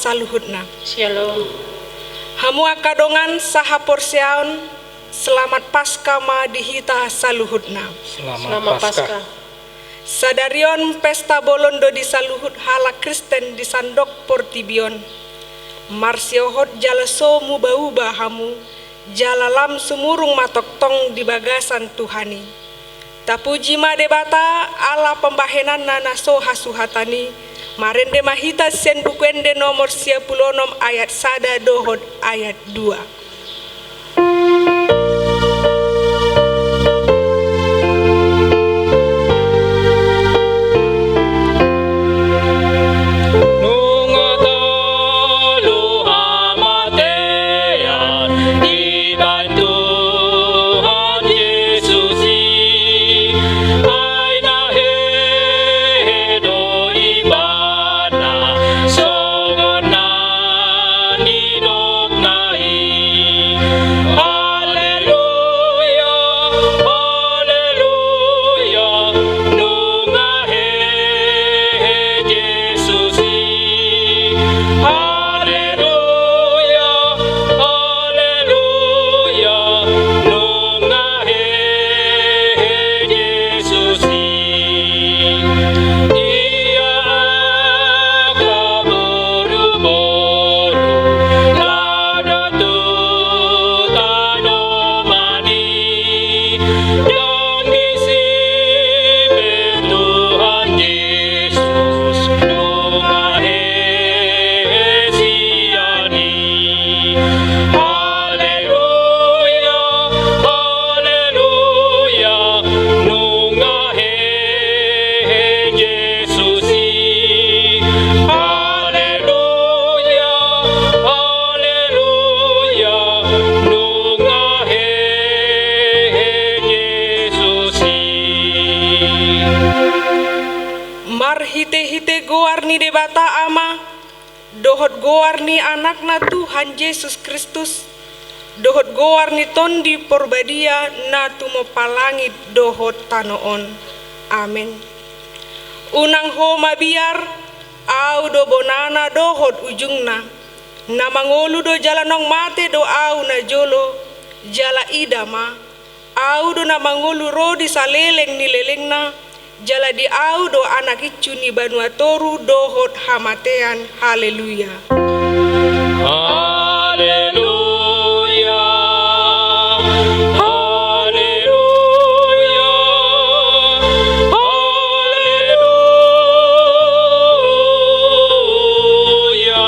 saluhutna. Shalom. Hamu akadongan saha porseaon selamat Paskah ma dihita saluhutna. Selamat Paskah. Sadarion pesta bolondo di saluhut hala Kristen di sandok portibion. Marsiohot jala so muba-uba hamu, jala lam sumurung matok tong di bagasan Tuhani. Tapuji ma debata ala pembahenan nana so hasuhatani, marende mahita sen bukwende nomor 96 ayat sada dohod ayat 2. Hite-hite goarni debata ama, dohot goarni anakna Tuhan Yesus Kristus, dohot goarni tondi porbadia na tumo palangit dohot tanoon. Amin. Unang homa biar, au do bonana dohot ujungna, na mangolu do jalanong mate do au na jolo, jala idama, au do na mangolu rodi saleleng ni lelengna, jala di au do anak icu ni banua toru dohot hamatean. Haleluya. Haleluya. Haleluya. Haleluya.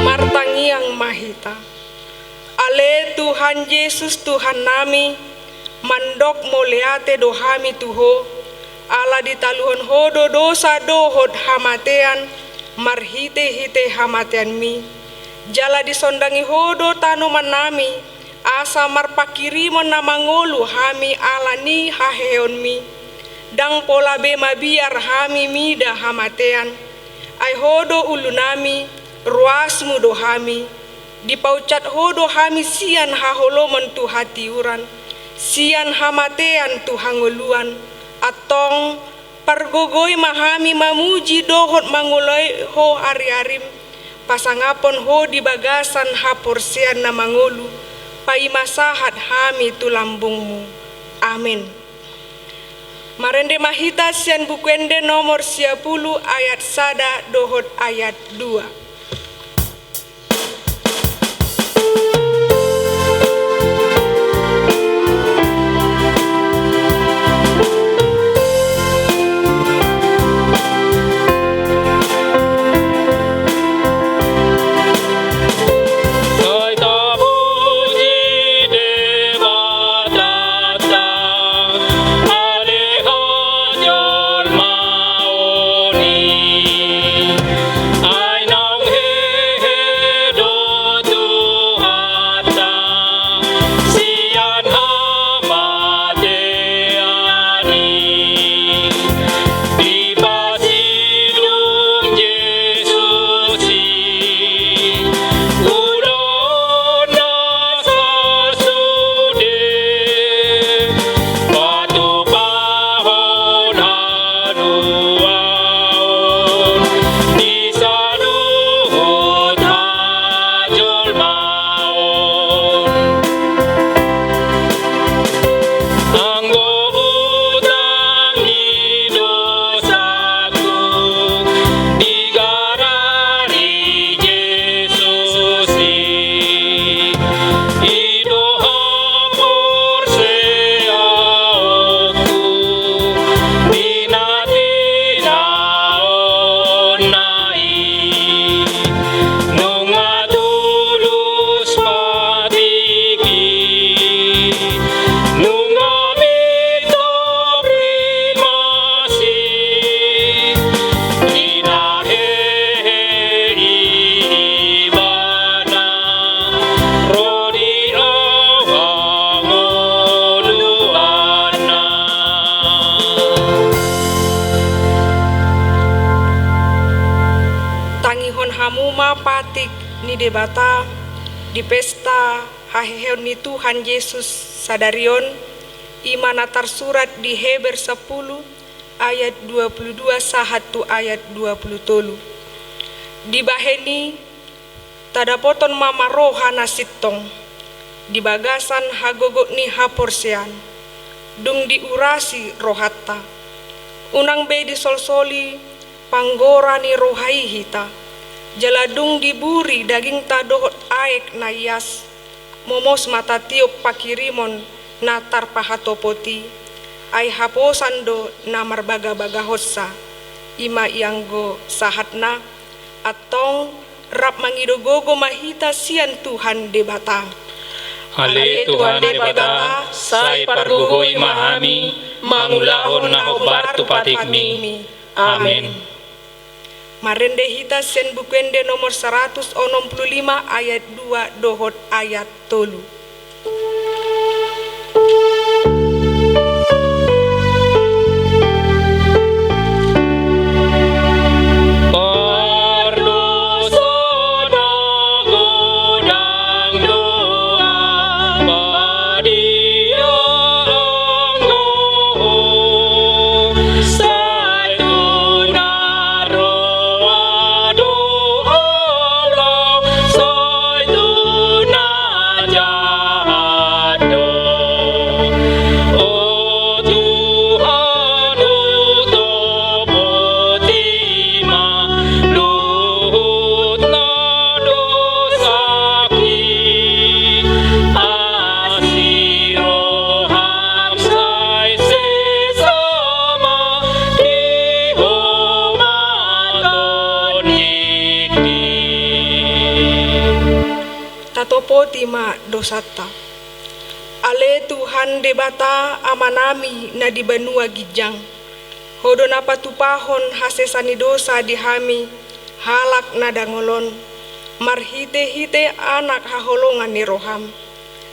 Martangiang mahita. Ale Tuhan Yesus Tuhan nami, mandok moleate dohami tuho, ala ditaluhon hodo dosa dohod hamatean, marhite-hite hamatean mi, jala disondangi hodo tanuman nami, asa marpakirimon na mangolu hami alani haheon mi, dang pola bema biar hami mida hamatean, ay hodo ulu nami, ruasmu do hami, dipaucat hodo hami sian haholomon tu hatiuran, sian hamatean tu hanguluan, atong pargogoy mahami mamuji dohot mangulay ho ari-arim, pasangapon ho di bagasan haporsean na mangulu, paimasahat hami tulambungmu. Amin. Marende mahita sian bukwende nomor 10 ayat sada dohot ayat 2. I know patik ni debata di pesta haheon ni Tuhan Yesus sadarion imana tersurat di Heber 10 ayat 22 sahatu ayat 20 di baheni tadapoton mama rohana sitong di bagasan hagogo ni haporsean dung diurasi rohatta unang be di solsoli panggora ni rohai hita jaladung diburi daging tadohot aek na yas momos mata tiup pakirimon na tarpahatopoti ay haposando na marbaga-baga hossa ima ianggo sahatna atong rap mangidogogo mahita sian Tuhan debata Ale Tuhan debata, sai pargugoi mahami, mangulahon na hobar tu patikmi. Amin. Marende hita sen bukwende nomor 165 ayat 2 dohot ayat 3. Tima dosata ale Tuhan debata amanami na di banua gijang hodo na patupahon hasesani dosa dihami halak na dangolon marhite-hite anak haholongan ni roham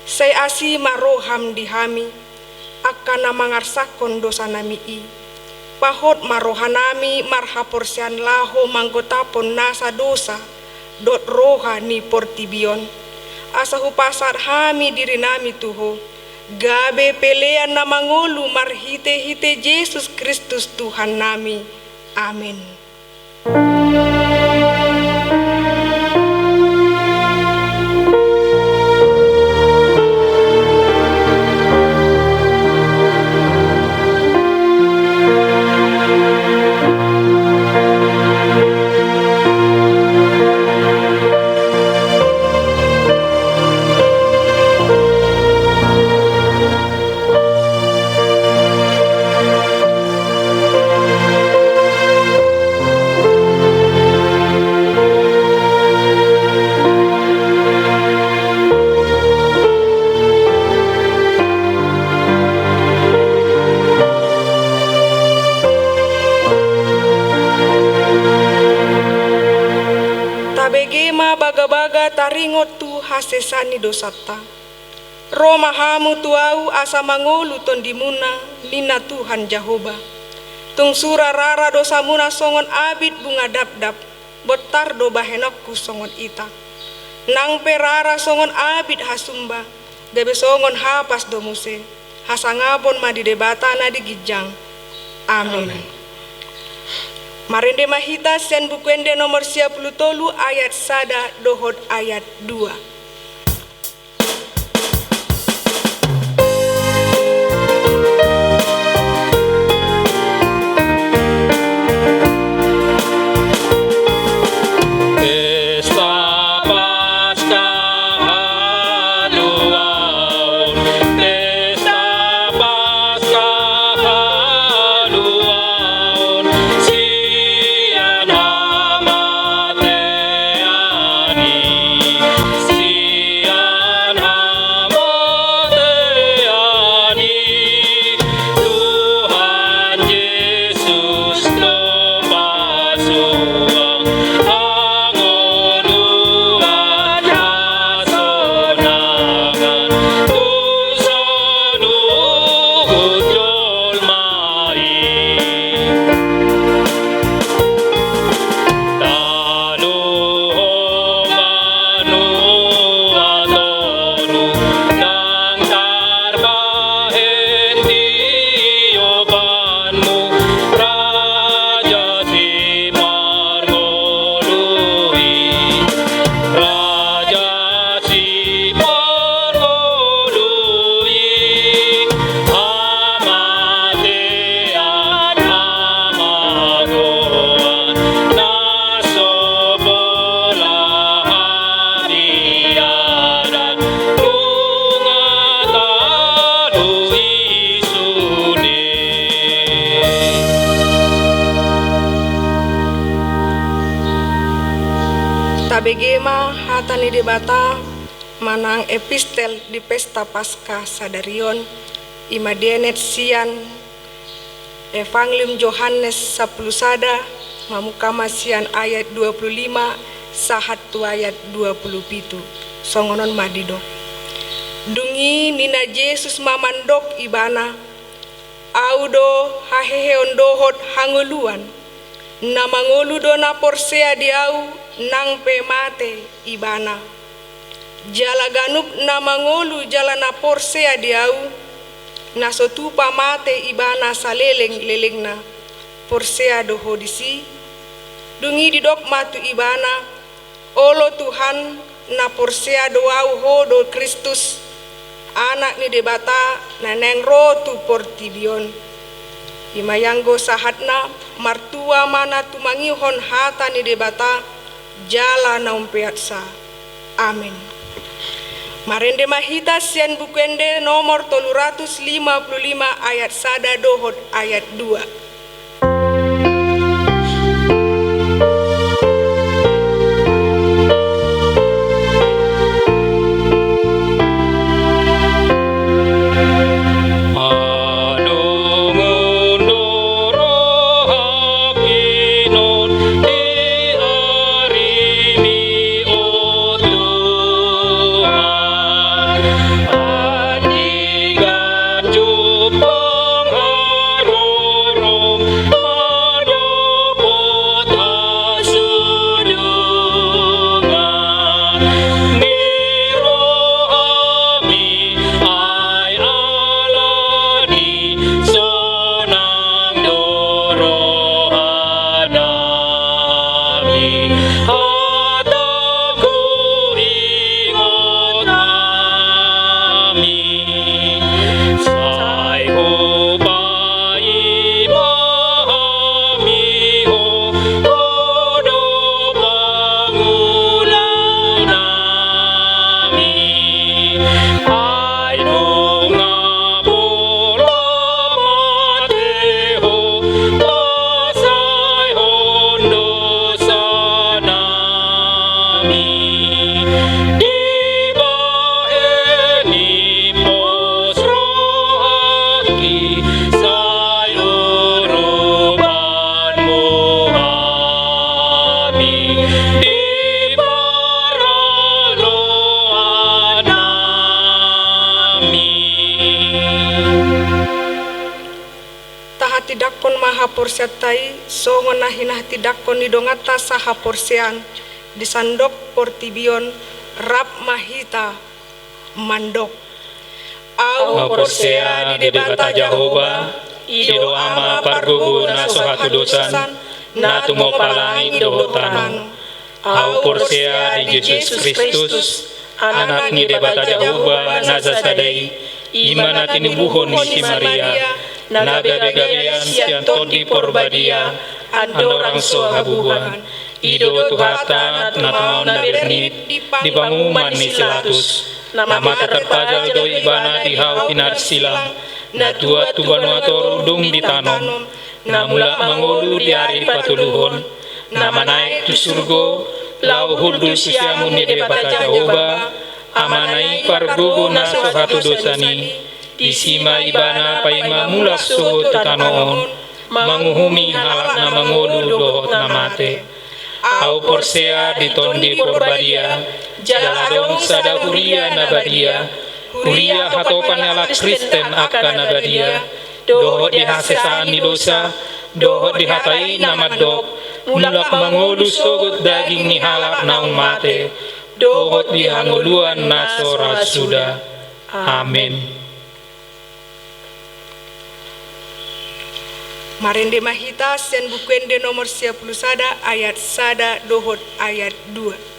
say asi maroham dihami akana mangarsakon dosa nami i pahot marohanami marhaporsian laho manggotapon nasa dosa dot roha ni portibion asa hupasar hami diri nami tuho gabe pelean na mangulu marhite-hite Yesus Kristus Tuhan nami. Amin. Baga-baga taringot tu hasesani dosata Roma hamu tuau asa mangolu tondimuna nina Tuhan Jahoba tung sura rara dosa muna songon abid bunga dap-dap botar do bahenokku songon ita nang perara songon abid hasumba debe songon hapas do muse hasangapon madi debatana di gijang. Amin. Marende mahita sen bukwende nomor 10 ayat sada dohot ayat 2. See begema hatani debata manang epistel di pesta Paskah sadarion imadenet sian Evangelium Yohanes 10 sada mamukama sian ayat 25 sahat tu ayat 27 songonon madidok dungi nina Yesus mamandok ibana audo hahehe ondohot hanguluan na mangolu do na porsea diau nang pemate ibana jala ganup na mangolu jala na porsea diau na sotupa mate ibana saleleng leleng na porsea do hodisi dungi didok matu ibana olo Tuhan na porsea do au hodo Kristus anak ni debata na neng rotu portibion imayanggo sahatna martua mana tumangihon hata ni debata jala na umpeatsa amin. Marende mahita sian bukende nomor 355 ayat sada dohot ayat 2. Porsiatai songon nahinah tidakon nidongata saha porsean disandok portibion rap mahita mandok au porsea di debata Jehovah ido ama pargugu na sohatu dosan na tumo palangi dohotan au porsea di Yesus Kristus anak ni debata Jehovah nazasadai imana tinubuhon si Maria naga gabean sian todi porbadia andorang sohabuhan ido tuhata natamaon na bernit di banguman ni silatus nama terpajal do ibana di hau kinar silang na tua tubanuator udung ditanom na mulak mangolu di hari patuluhon nama naik tu surgo lau hudul siamun ni debata Jehovah amanai pargugu na sohatu dosani disima ibana paima mulak soho tutanoon manguhumi halak na mangolu dohot namate au porsea ditondi porbadia jaladong sada huria nabadia huria hatopan alak Kristen akan nabadia dohot dihasesaan ni dosa dohot dihatai namadok mulak mangolu sogot daging ni halak na umate dohot dihanguluan na sora suda amin. Marende mahita sen bukuende nomor 10 sada ayat sada dohot ayat 2.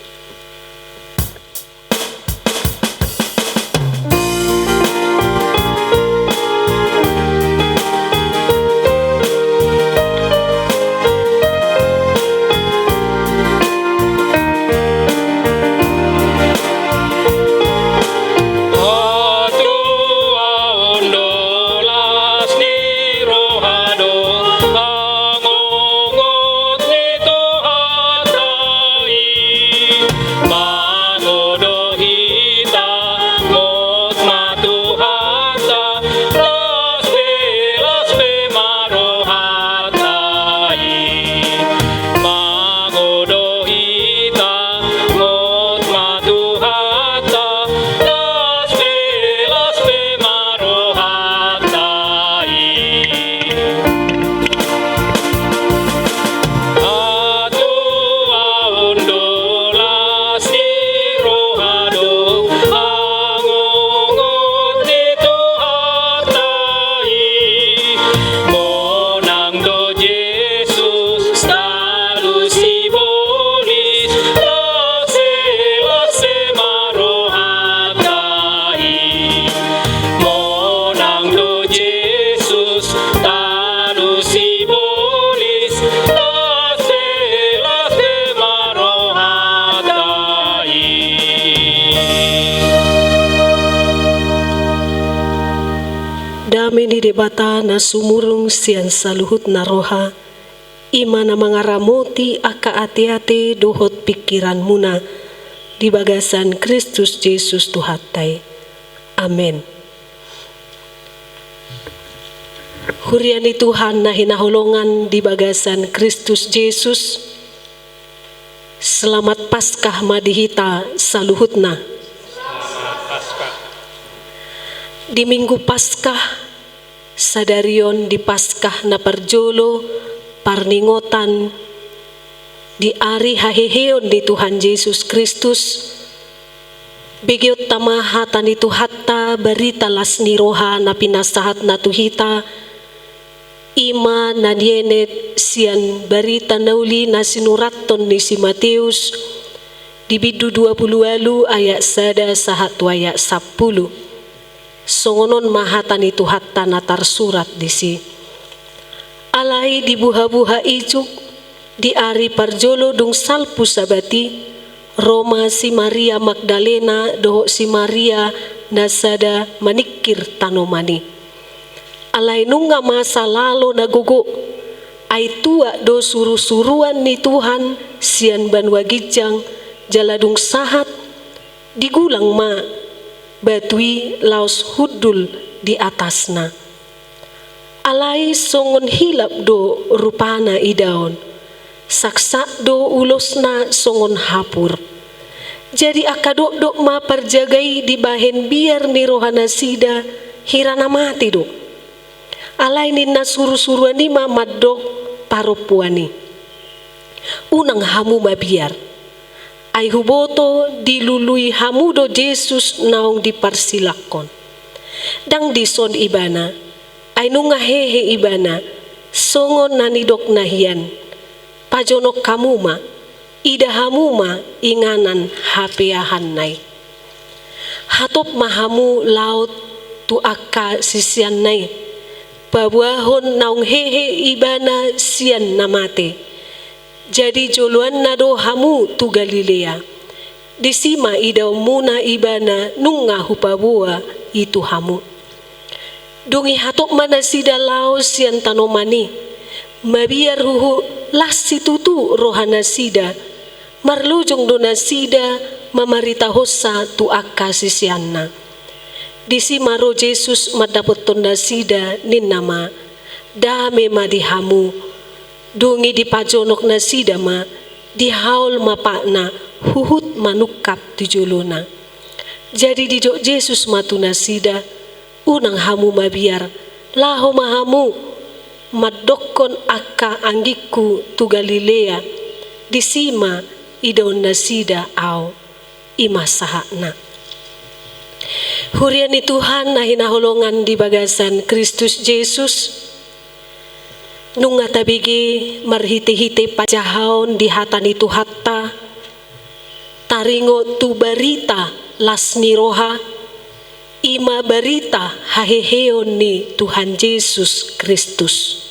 dame ni debata na sumurung sian saluhut na roha, ima na mangaramoti aka ati-ati dohot pikiran muna di bagasan Kristus Yesus Tuhatai. Amen. Huriani Tuhan na hinahulongan di bagasan Kristus Yesus. Selamat Paskah madihita saluhutna. Di Minggu Paskah sadarion di Paskah na parjolo parningotan di ari haheheon di Tuhan Yesus Kristus. Bigyot tamahatan itu hatta berita lasni roha na pinasahat na tuhita. Ima na dienet sian berita nauli na sinuraton ni si Matius di bidu 20 ayat 1 sahatu ayat 10. Songonon mahatan itu hatta na tarsurat di si. Alai di buha-buha ijuk di ari parjolo dung salpu sabati Roma si Maria Magdalena doho si Maria nasada manikir tanomani. Alai nunga masa lalu nagugo ai tua do suru-suruan ni Tuhan sian banwa gijang jaladung sahat digulang ma batui laos hudul di atasna. Alai songon hilap do rupana idaon saksa do ulosna songon hapur. Jadi akadok-dok ma perjagai di bahen biar ni rohana sida hirana mati do. Alai ninna suru-suruan ni ma madok paropuani. Unang hamu mabiar. Ai huboto dilului hamu do Yesus naong diparsilakon. Dang dison ibana. Ai nunga hehe ibana. Songon nanidok nahian. Pajonok kamuma. Ida hamuma inganan hapeahan nai. Hatop mahamu laut tu akka sisian nai. Babuahon naung hehe ibana sian namate. Jadi joluan nado hamu tu Galilea. Disima idaw muna ibana nunga hupabua itu hamu. Dungi hatok mana sida lao sian tanomani. Mabiar huhu lasi tutu rohana sida. Marlujong dona sida mamarita hosa tu akka sisianna. Disi maro Yesus madapoton na sida nin nama dame madihamu dungi di pajonok na sida ma dihaul mapakna huhut manukap tujuluna. Jadi di jok Yesus matuna sida unang hamu mabiar laho mahamu madokon akka anggiku tu Galilea disima idon na sida au imasahakna. Huriani Tuhan na hinahulongan di bagasan Kristus Yesus. Nunga tabigi marhite-hite pajahaon di hatan itu hatta. Taringo tu barita lasni roha. Ima barita haheheon ni Tuhan Yesus Kristus.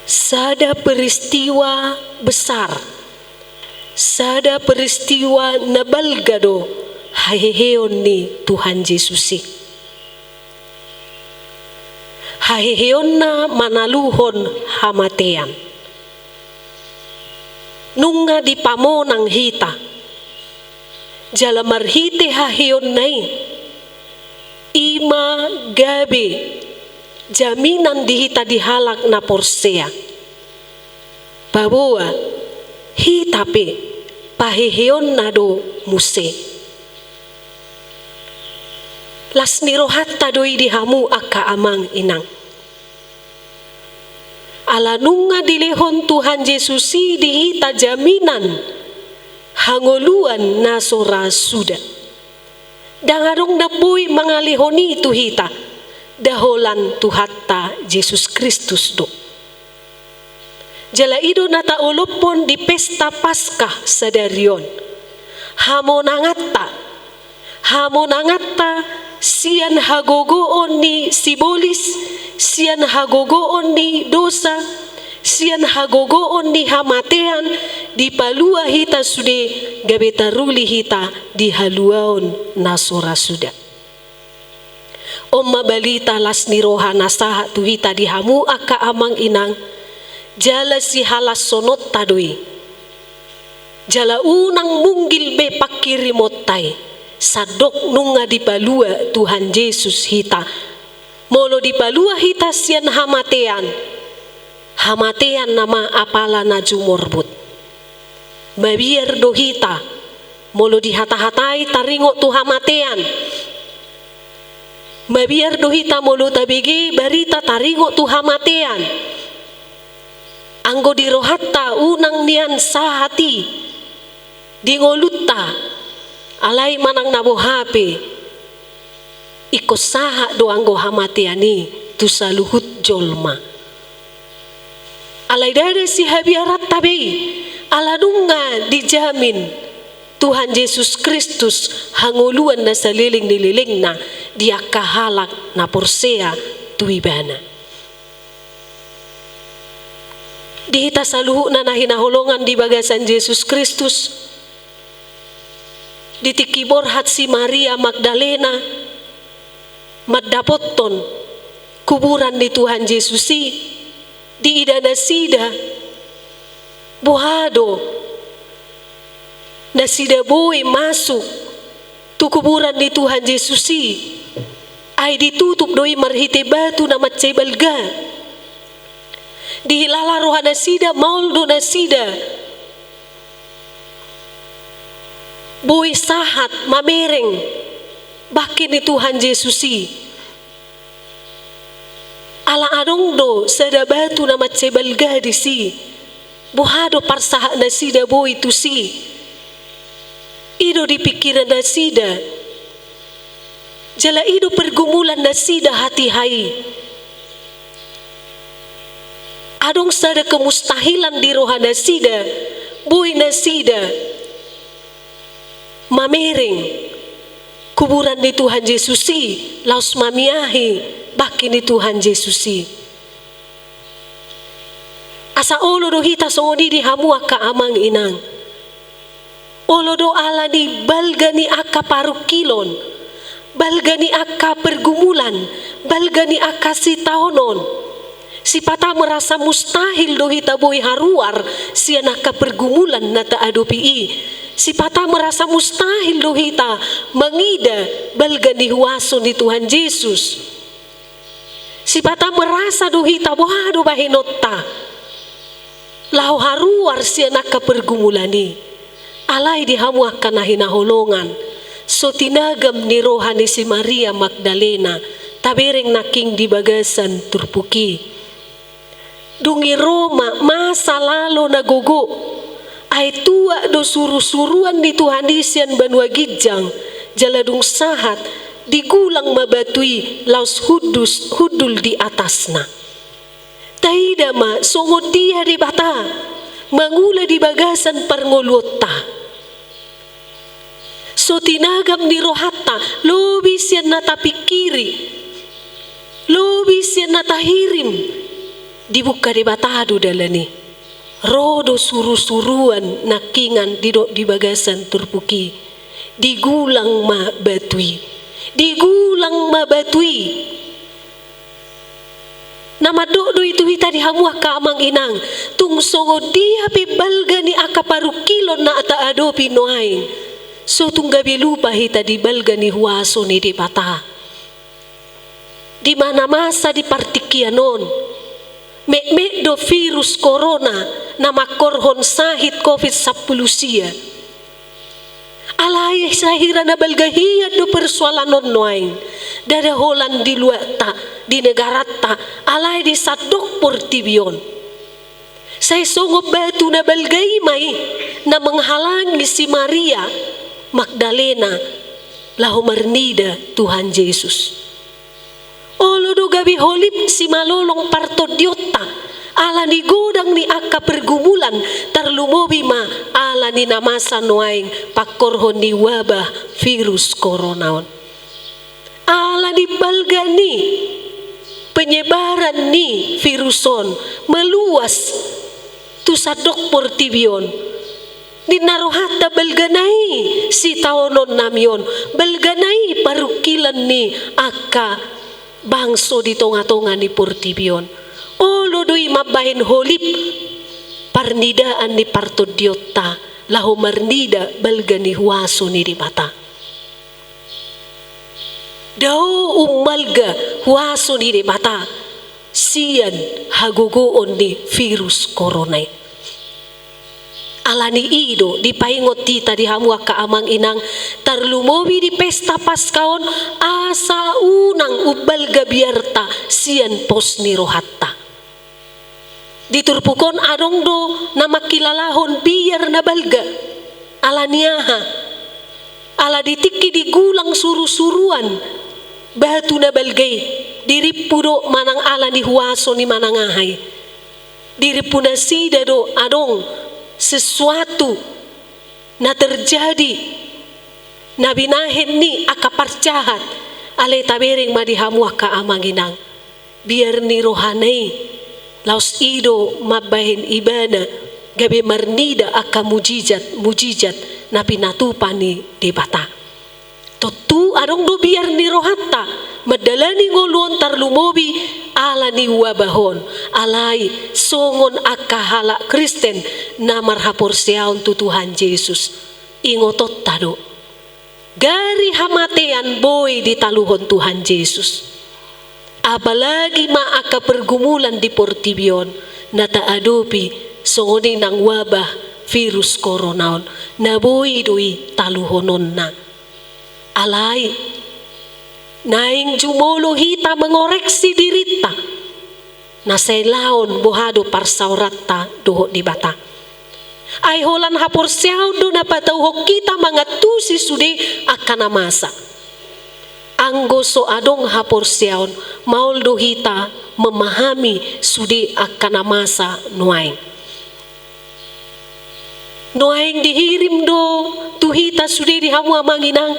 Sada peristiwa besar. Sada peristiwa nabalgado haheheon ni Tuhan Yesusi. Haheheon na manaluhon hamatean. Nunga di pamonang hita. Jalamar hite haheon nai. Ima gabe jaminan dihita dihalak na porsea. Babua hitape paheheon na do muse. Lasni rohatta doi dihamu akka amang inang. Ala nunga dilehon Tuhan Yesusi dihita jaminan hangoluan nasora suda. Dangarong nabuy mangalihoni tuhita daholan tuhatta Yesus Kristus do. Jala ido nata ulopon di pesta Paskah sadarion. Hamonangatta sian hagogoon ni sibolis, sian hagogoon ni dosa, sian hagogoon ni hamatean, di palua hita sude gabetaruli hita di haluaon nasora suda. Oma balita las ni rohana saha tuhita dihamu aka amang inang. Jala si halas sonot tadui. Jala unang munggil be pakiri motai. Sadok nunga di palua Tuhan Yesus hita. Molo di palua hita sian hamatean. Hamatean nama apala na jumorbut. Babiar do hita. Molo di hata-hatai taringo tu hamatean. Mabiar dohita molo tabigi barita taringo tu hamatean. Anggo dirohatta unang nian sahati. Dingolutta alai manang nabo hape. Iko saha do anggo hamateani tu saluhut jolma. Alai dada si habiarat tabi. Aladunga dijamin Tuhan Yesus Kristus hanguluan na saliling nililing na dia kahalak na porsea tuibana. Dihita saluhu na nahinahulongan di bagasan Yesus Kristus. Ditikibor hat si Maria Magdalena. Maddapoton kuburan di Tuhan Yesus di idana sida. Buhado na sida boy masuk tu kuburan di Tuhan Yesus ay ditutup doi marhite batu na matsebalga dihilala rohana sida mauldo na sida boy sahat mamereng bakin ni Tuhan Yesus ala adong do sada batu na matsebalga di buhado parsaha na sida boy tu ido di pikiran na sida. Jala ido pergumulan na sida hati hai. Adong sada kemustahilan di rohana sida. Boy na sida. Mamering. Kuburan ni Tuhan Yesus laos mamiahi. Baki ni Tuhan Yesus asa olo do hita songoni di hamu aka amang inang. Olo do ala ni balga ni aka parukilon, balga ni aka pergumulan, balga ni aka sitaonon. Si pata merasa mustahil do hita boy haruar si anaka pergumulan na taadopi. Si pata merasa mustahil do hita mangida balga ni huaso ni Tuhan Yesus. Si pata merasa do hita bohado bahinotta. Lau haruar si anaka pergumulani. Alai dihamu akan nahinahulongan. So tinagam ni rohani si Maria Magdalena. Tabereng naking di bagasan turpuki. Dungi Roma masa lalo nagogo. Ay tua do suru-suruan di Tuhan isian banua gijang. Jaladung sahat digulang mabatui laus hudul di atasna. Taida ma songod dia di bata. Mangula di bagasan parngolota. So tinagam ni rohata, lobi siya natapikiri, lobi siya natahirim, dibuka di batado dalani. Rodo suru-suruan nakingan didok di bagasan turpuki, digulang ma batui, digulang ma batui. Nama do itu hita dihamuah ka amang inang, tung songo dia pibalga ni akaparukilon na ata adopi noain. So tunggabi lupa hita di balga ni huaso ni di bata. Di mana masa di partikianon. Mek do virus corona na makorhon sahit COVID-19 siya. Alay sahira na balgahiya do persoalanon noain. Dada holan di luata, di negarata, alay di sadok portibion. Saya songop batu na balgay may na menghalangi si Maria Magdalena lahu marnida Tuhan Yesus. Olo do gabi holip si malolong partodiota ala ni godang ni aka pergumulan tarlumobi ma ala ni namasa noaing pakorhon ni wabah virus coronaon. Ala di balgani penyebaran ni viruson meluas tu sadok portibion. Dinarohata balganai si taonon namion, balganai parukilan ni aka bangso di tonga-tonga ni Portibion. Olo doi mabahin holip parnidaan ni partodiotta laho marnida balga ni huaso ni dibata. Dao umalga huaso ni dibata siyan hagugoon ni virus corona. Alani ido di paingot tita di hamua kaamang inang tarlumowi di pesta paskaon asa unang ubalga biarta siyan pos ni rohatta. Diturpukon adong do na makilalahon biar na balga alaniaha ala ditiki digulang suru-suruan batu na balgay diripudo manang ala ni huaso ni manangahay diripuna sida do adong sesuatu na terjadi na binahin ni akaparcahat alay tabering madihamuah kaamanginang biar ni rohanay laos ido mabahin ibana gabi marnida aka mujijat na pinatupan ni debata totu adong do biar ni rohatta madalani ngoluon tarlumobi ala ni wabahon alay songon akahala Kristen na marhapor siyaon tu Tuhan Yesus ingotot tado gari hamatean boy di taluhon Tuhan Yesus apalagi maaka pergumulan di Portibion na taadopi songoni ng wabah virus coronaon na boy doi taluhonon na alay naing jumolo hita mengoreksi dirita na sailaon bohado parsaurata doho di bata ay holan hapor siyaw do na patauhok kita mga tusi sude akan masa anggo so adong hapor siyaon maul do hita memahami sude akan masa nuaing dihirim do tuhita sude di hamua manginang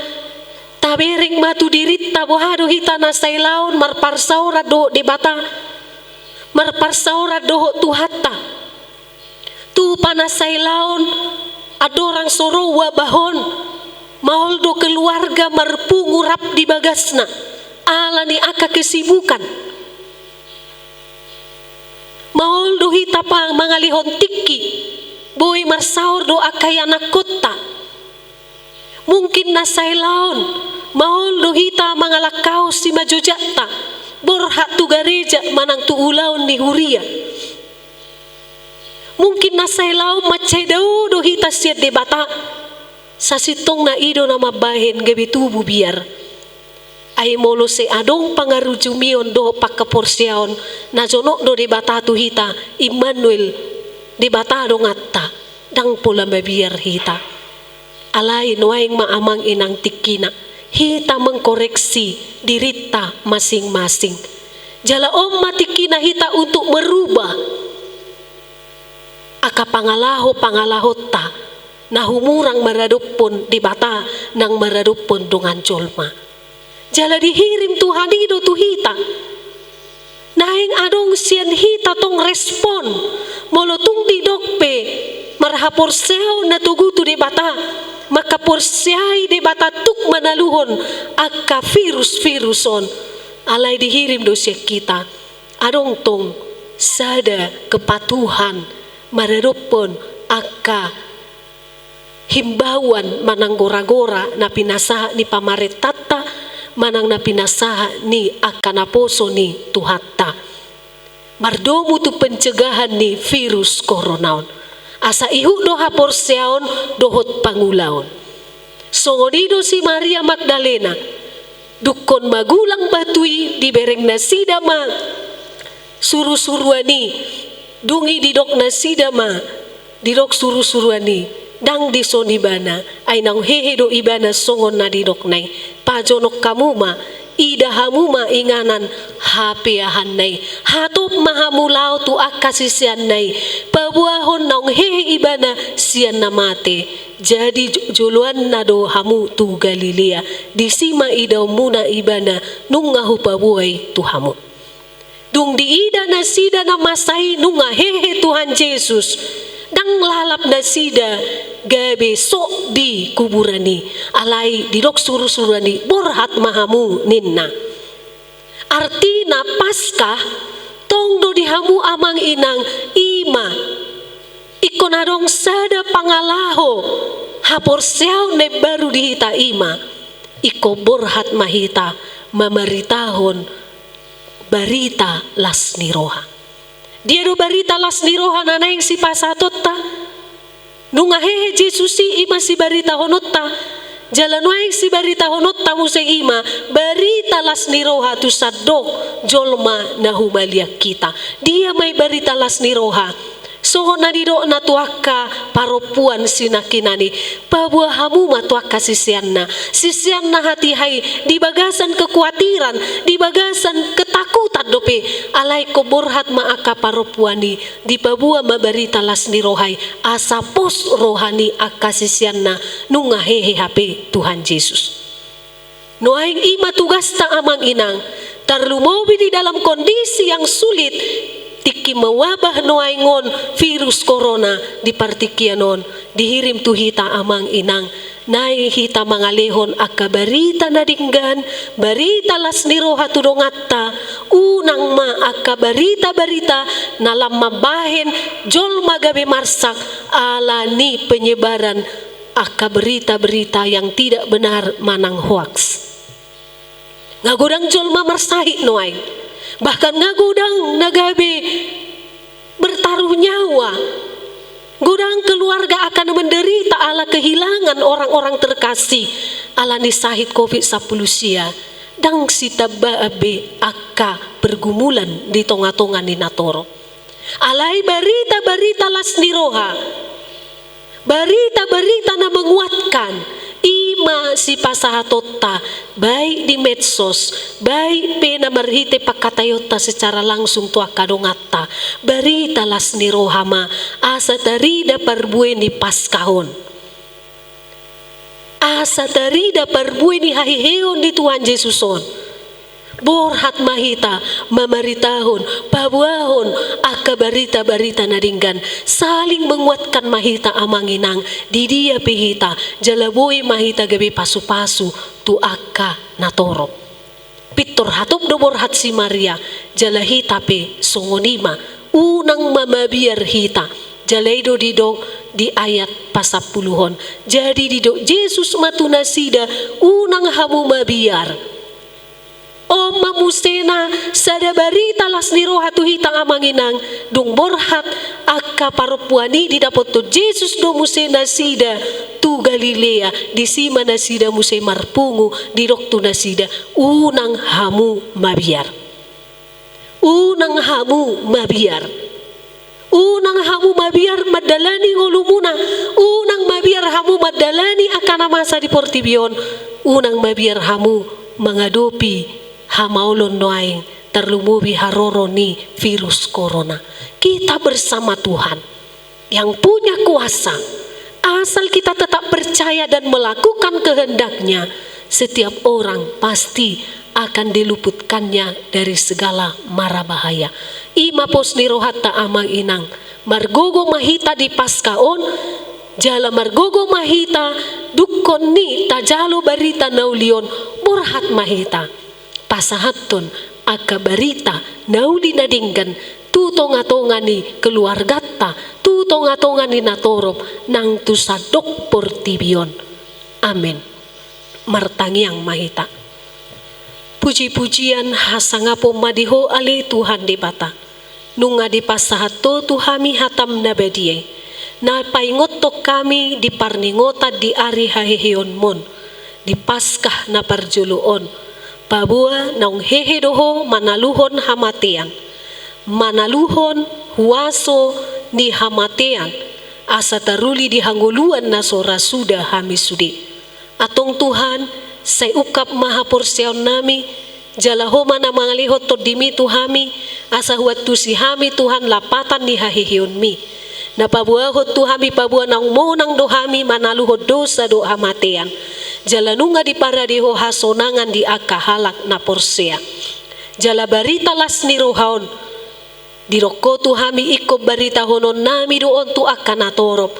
tabereng matu dirita bohado hita na sailaon marparsaura do debata marparsaura do tuhatta tu panasailaon adorang soro wabahon maol do keluarga marpungurap di bagasna ala ni aka kesibukan maol do hita pang mangalihon tiki boy marsaur do akay anak kota mungkin nasailaon maol do hita mangalakaw si majojata borha tu gareja manang tu ulaon ni huria mungkin nasailaon macedau do hita siat debata sa sitong na ido na mabahin gabi tubu biar ay molo se adong pangarujumion do pakaporsyaon na jono do debata tu hita Immanuel debata do ngatta dang pula mabiar hita alay nuaing maamang inang tikina hita mengkoreksi dirita masing-masing jala om matikina hita untuk merubah aka pangalaho ta na humurang maradupon di bata nang maradupon dengan jolma jala dihirim Tuhan ido tu hita naing adong sian hita tong respon molotung di dokpe marhapor sehaw na tugutu di bata maka porsiai de batatuk manaluhon aka virus-viruson alay dihirim dosia kita adong tong sada kepatuhan marerupon aka himbauan manang gora-gora na pinasaha ni pamaretata manang na pinasaha ni aka naposo ni tuhatta mardomu tu pencegahan ni virus coronaon asa ihu do hapor siaon dohot pangulaon songonido si Maria Magdalena dukon magulang batui di bereng nasida ma suru-suruani dungi didok nasida ma didok suru-suruani dang di sonibana ay nang hehe do ibana songon na didok nay pajonok kamuma ida hamuma inganan hapiahan nay hatop mahamulaw tu akasisian nay pabuahon naung hehe ibana sian namate jadi juluan na do hamu tu Galilea disima idaw muna ibana nung ngahu pabuay tu hamu dung di ida na sida na masay nung hehe Tuhan Yesus dang lalap na sida gabe sok di kuburani alay didok suru-surani borhat mahamu ninna Artina Paskah tong do dihamu amang inang ima ikonadong sada pangalaho hapor siaw ne baru dihita ima iko borhat mahita mamaritahon barita las niroha. Dia do barita las niroha nanaing si pasatotta nunga hehe Jesusi ima si barita honotta jalanwaing si barita honotta muse ima barita las niroha tu sadok jolma nahumalia kita. Dia mai barita las niroha soho nadido na tuaka paropuan sinakinani pabuah hamu matuaka sisianna hati hai di bagasan kekhawatiran di bagasan ketakutan dope alai koborhat maaka paropuani di pabuah mabarita las nirohai asapos rohani aka sisianna nunga hehe hape Tuhan Yesus. Noaing ima tugas ta amang inang tarlumobi di dalam kondisi yang sulit tiki mewabah noaingon virus corona di partikianon dihirim tu hita amang inang nai hita mangalehon aka barita nadinggan barita las niroha tudongatta unang ma aka barita nalam mabahen jol magabe marsak alani penyebaran aka berita-berita yang tidak benar manang hoax. Ngagodang jolma marsahi noai bahkan ngagodang nagabe bertaruh nyawa godang keluarga akan menderita ala kehilangan orang-orang terkasih ala nisahit COVID-19 dang sita baabe aka pergumulan di tonga-tonga ni natoro alai barita-barita las niroha barita-barita na menguatkan ima si pasahatotta baik di medsos baik pena marhite pakatayota secara langsung tua kadongatta barita las nirohama asa tarida parbueni paskahon asa tarida parbueni hahiheon di Tuhan Yesuson borhat mahita mamaritahon pabuahon aka barita-barita nadinggan saling menguatkan mahita amanginang di dia pihita jalaboy mahita gabi pasu-pasu tu aka natoro pitor hatop do borhat si Maria jalahita pe songonima unang mamabiar hita jalaido dido di ayat pasapuluhon jadi dido Yesus matunasida unang hamu mabiar Oma musena sada barita las niroha tu hitang amanginang dung borhat aka paropuani di dapot tu Yesus do musena sida tu Galilea di sima nasida muse marpungu di dok tu nasida unang hamu mabiar unang hamu mabiar unang hamu mabiar madalani ngolumuna unang mabiar hamu madalani akana masa di portibion unang mabiar hamu mengadopi hamaulon noaing terlumubi haroro ni virus corona. Kita bersama Tuhan yang punya kuasa. Asal kita tetap percaya dan melakukan kehendaknya, setiap orang pasti akan diluputkannya dari segala mara bahaya. Ima pos nirohatta amang inang margogo mahita di paskaon jala margogo mahita dukon ni tajalo barita naulion borhat mahita pasahaton aka barita nauli nadinggan tu tonga-tonga ni keluargata tu tonga-tonga ni natorop nang tu sadok portibion. Amin. Martangiang mahita puji-pujian hasangapo madiho ali Tuhan di bata nunga di pasahato tuhami hatam nabadie na paingotok kami di parningota di ari haheheon mon di paskah na parjuluon pabua naung hehe doho manaluhon hamatean manaluhon huaso ni hamatean asa taruli di hangguluan na sora sudah hamisudi atong Tuhan say ukap maha porsiaon nami jalaho mana mangalihot to dimi tuhami asa huat tu si hami Tuhan lapatan ni hahihion mi na pabuahot tuhami pabuah naung monang dohami manaluhot dosa do hamatean jalanunga di paradiho hasonangan di aka halak na porsea jala barita las nirohaon di roko tuhami iko barita honon nami doon tu aka natorop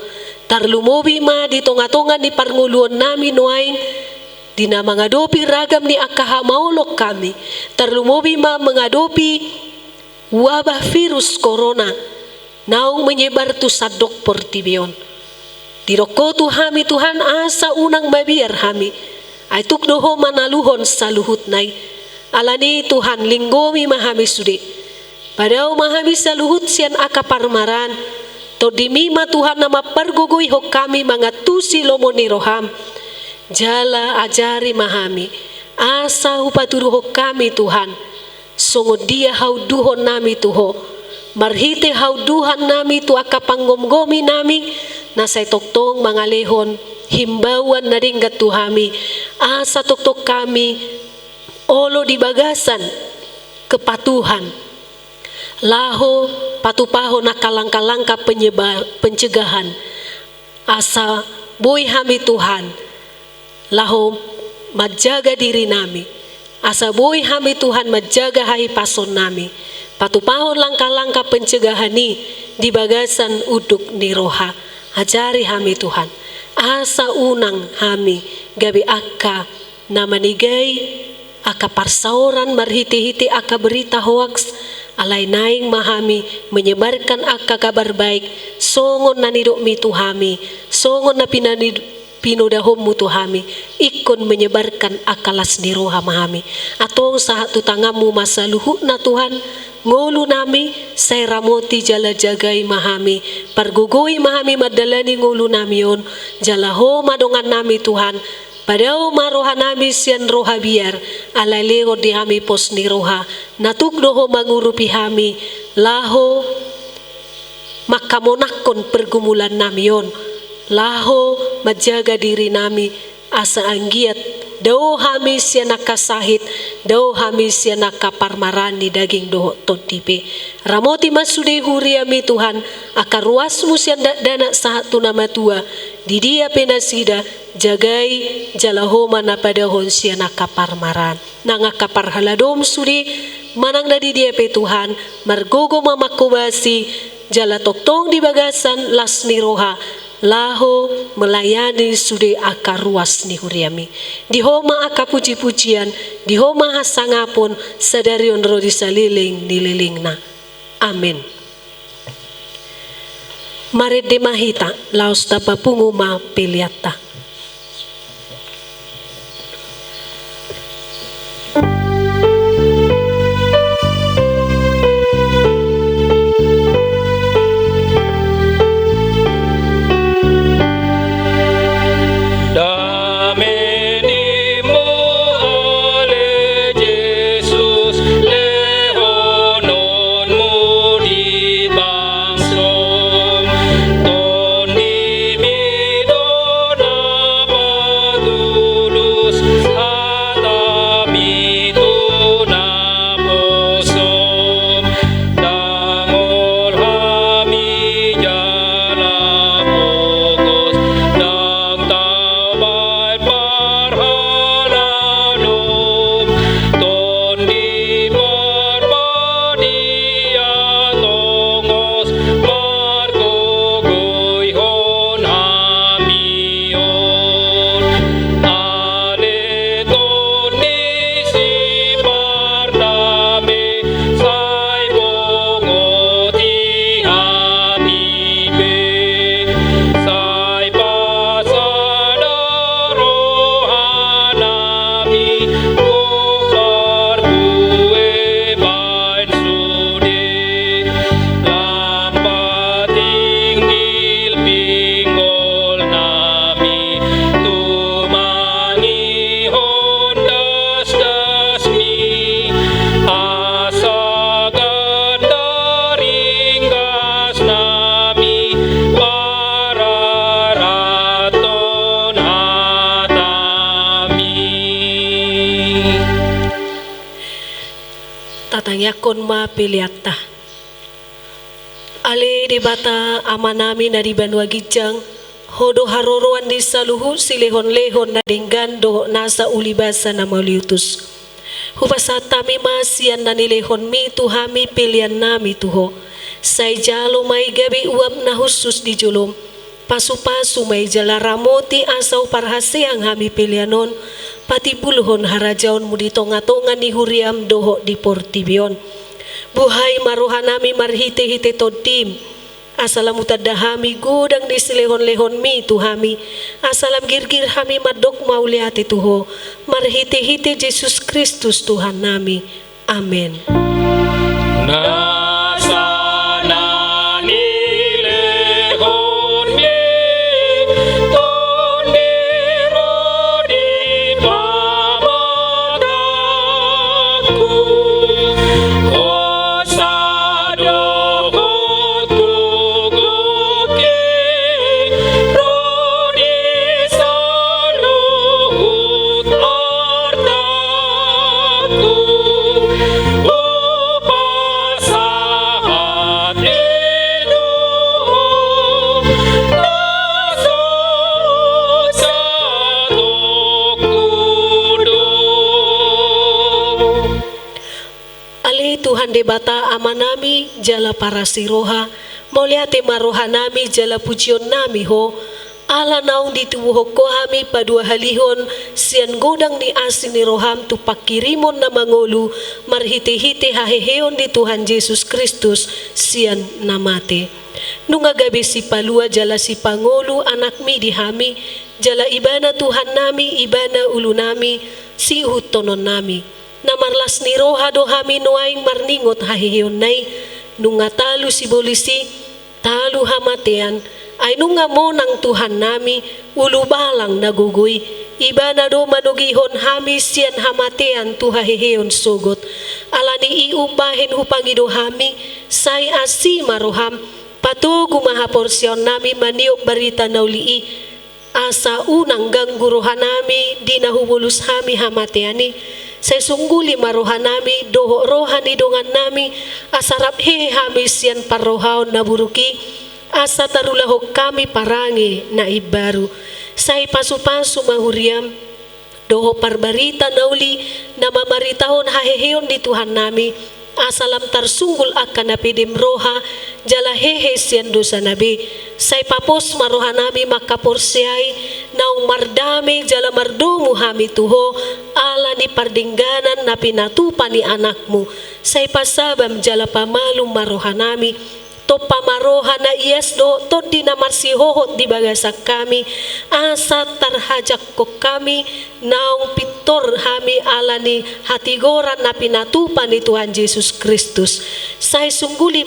tarlumobi ma di tonga-tonga di parnguluon nami noaing dina mengadopi ragam ni akaha maulok kami, terlumobi mengadopi wabah virus corona, naung menyebar tu sadok portibion. Diroko tu hami Tuhan asa unang mabiar hami, aituk doho manaluhon saluhut nai, alani Tuhan linggomi mahami sudi, padau mahami saluhut sian aka parmaran, to dimima Tuhan nama pergugui hok kami mangatusi lomoni roham, jala ajari mahami, asa upaturu hok kami Tuhan, songo dia hau duhon nami tuho, marhite hau duhan nami tu aka panggomgomi nami, nasay toktong mangalehon, himbauan na ringgat tuhami, asa toktok kami, olo di bagasan, kepatuhan, laho patupaho na kalangka-langka pencegahan, asa boy hami Tuhan, laho majaga diri nami, asa boy hami Tuhan majaga hai pason nami, patupahon langkah-langkah pencegahan ni di bagasan uduk ni roha, ajari hami Tuhan, asa unang hami gabi aka namanigay aka parsauran marhiti-hiti aka berita hoaks, alay naing mahami menyebarkan aka kabar baik, songon na nidok mi tuhami, songon na pinodahom mu tuhami, ikon menyebarkan akalas ni roha mahami, atong sa tutangamu masa luhut na Tuhan, ngolu nami say ramoti jala jagay mahami, pargugoy mahami madalani ngolu nami yon, jala ho madongan nami Tuhan, padao maroha nami sian roha biar, alaleo di hami pos ni roha, natukdo ho mangurupi hami, laho makamonakon pergumulan nami yon, laho majaga diri nami, asa anggiat, daw hami siya nakasahit, daw hami siya nakaparmaran ni daging doho tontipe. Ramoti masude huriami Tuhan, akaruas mo siya dana sa tunamatua, di dia penasida, jagay jalahoma na padahon siya nakaparmaran. Nangakaparhaladom sudi, manang na di dia pe Tuhan, margogo mamakubasi, jala toktong di bagasan las ni roha, laho melayani sude aka ruas ni huriami, dihoma aka puji-pujian, dihoma hasangapun sadarion rodi saliling nililingna. Amin. Maret demahita laos tapapunguma piliata. Tatangyakon ma piliata. Ale di bata amanami na di banwa gijang, hodo haroroan di saluhu silehon-lehon na dinggan do nasa ulibasa na mauliutus. Hupasata mi masian na nilehon mi tuhami pilian nami tuho. Say jalo may gabi uwab na husus di julom. Pasu-pasu may jala ramoti asaw parhasi ang hami pilianon. patibulhon harajaon mu di tonga-tonga ni huriam doho di portibion. Buhay marohanami marhite-hite todim. Asalam utadahami gudang di selehon-lehon mi tuhami. Asalam girgir hami madok mauliati tuho. Marhite-hite Yesus Kristus Tuhan nami. Amen. Tuhan debata amanami jala para siroha, mauliate marohanami jala pujion nami ho, ala naung ditubuho ko hami padua halihon, sian godang ni asin ni roham tu pakirimon na mangolu, marhite-hite haheheon di Tuhan Yesus Kristus, sian namate. Nunga gabi si palua jala si pangolu anak mi di hami, jala ibana Tuhan nami, ibana ulu nami, si utonon nami. Namarlas ni roha do hami noaing marningot hahiyon nay, nunga talu si bolisi, talu hamatean, ay nunga mo ng Tuhan nami, ulubalang nagugoy, iba na do manugihon hami siyan hamatean tu hahiyon sugot, alani iubahin hupangido hami, say asi maroham, patugo mahaporsyon nami maniok barita naulii, asa unang gangguruhan nami, di nahubulus hami hamateani, say sungguli marohan nami, doho rohani dongan nami, asarap hehami siyan parohaon na buruki, asa tarulahok kami parangi na ibaru. Say pasu-pasu mahuriam, doho parbarita nauli, na mamaritahon haheheon di Tuhan nami, asalam tarsunggul akan napidim roha, jala hehe siyan dosa nabi. Say papos marohan nami makaporsiay, naung mardami jala mardomu hami tuho, ala ni pardingganan na pinatupa ni anakmu. Say pasabam jala pamalum marohan nami, to pamaroha na iyas do, to di na marsihohot di bagasak kami, asa tarhajak ko kami, naung pitor hami ala ni hatigoran na pinatupa ni Tuhan Yesus Kristus. Say sungguli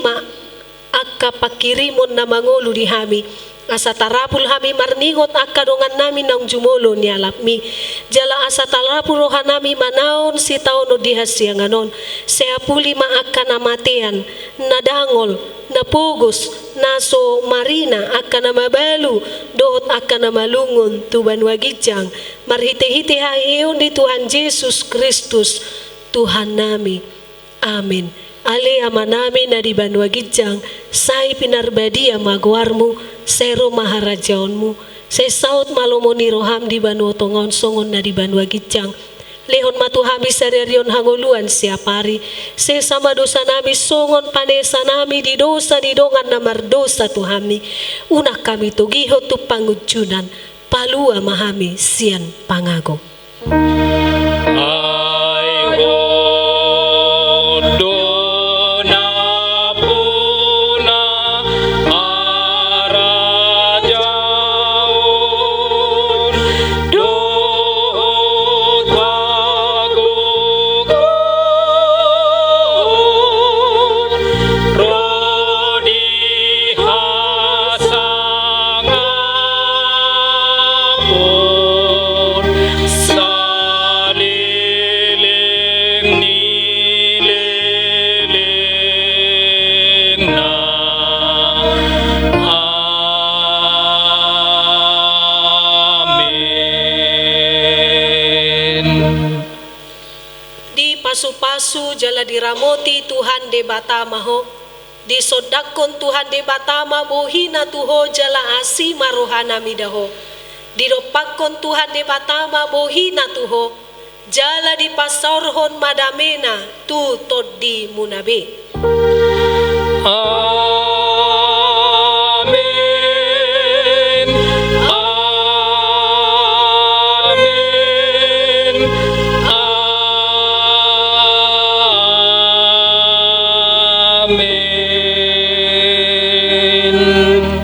akka pakirimon na mangolo di hami, asa tarapul hami marningot akka dongan namin ng jumolo ni alapmi, jala asa tarapul roha nami manaon si taon o dihas siya nganon, saya puli maaka namatian, nadangol, napugos, naso marina akka na mabalu, doot akka na malungon, tuban wagidyang, marhite-hite hahiyon di Tuhan Yesus Kristus, Tuhan nami. Amen. Ali ama namin na di banwagidyang, say pinarbadia magwarmu, sero maharajaonmu, say saut malomoni roham di banwotongon songon na di banwagidyang, lehon matuhami sarerion hanguluan siapari, say sama dosa nami songon panesa nami di dosa di dongan na mardosa tuhami, unak kami tugiho tu pangudjunan, palua mahami sian pangago. Pasu-pasu jala diramoti Tuhan de batamaho, disodakon Tuhan de batama bohina tuho jala asi marohana midaho, diropakon Tuhan de batama bohina tuho, jala dipasaurhon madamena tu toddi munabe. Amen. Amen. Amin.